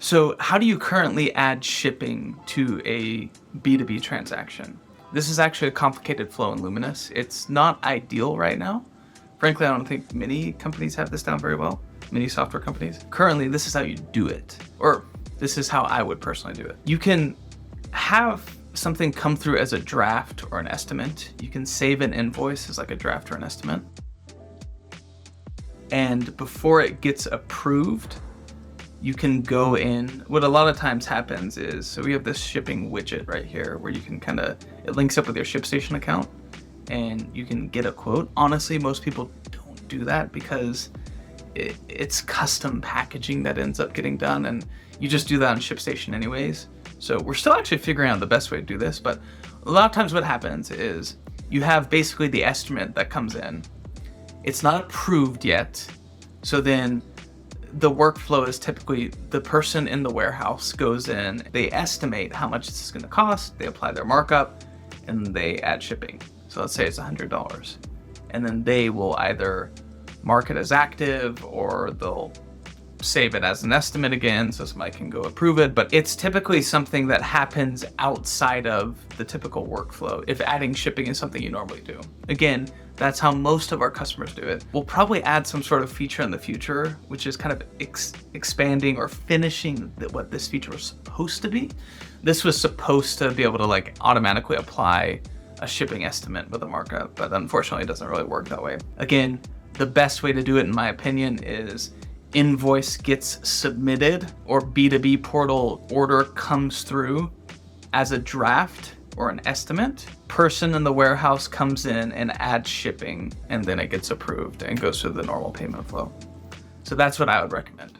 So how do you currently add shipping to a B2B transaction? This is actually a complicated flow in Luminous. It's not ideal right now. Frankly, I don't think many companies have this down very well, many software companies. Currently, this is how you do it, or this is how I would personally do it. You can have something come through as a draft or an estimate. You can save an invoice as like a draft or an estimate. And before it gets approved, you can go in. What a lot of times happens is, so we have this shipping widget right here where you can it links up with your ShipStation account and you can get a quote. Honestly, most people don't do that because it's custom packaging that ends up getting done, and you just do that on ShipStation anyways. So we're still actually figuring out the best way to do this, but a lot of times what happens is you have basically the estimate that comes in. It's not approved yet. So then the workflow is typically the person in the warehouse goes in, they estimate how much this is going to cost, they apply their markup, and they add shipping. So let's say it's $100. And then they will either mark it as active or they'll save it as an estimate again so somebody can go approve it. But it's typically something that happens outside of the typical workflow if adding shipping is something you normally do. Again, that's how most of our customers do it. We'll probably add some sort of feature in the future, which is kind of expanding or finishing what this feature was supposed to be. This was supposed to be able to like automatically apply a shipping estimate with a markup, but unfortunately it doesn't really work that way. Again, the best way to do it, in my opinion, is invoice gets submitted or B2B portal order comes through as a draft or an estimate. Person in the warehouse comes in and adds shipping, and then it gets approved and goes through the normal payment flow. So that's what I would recommend.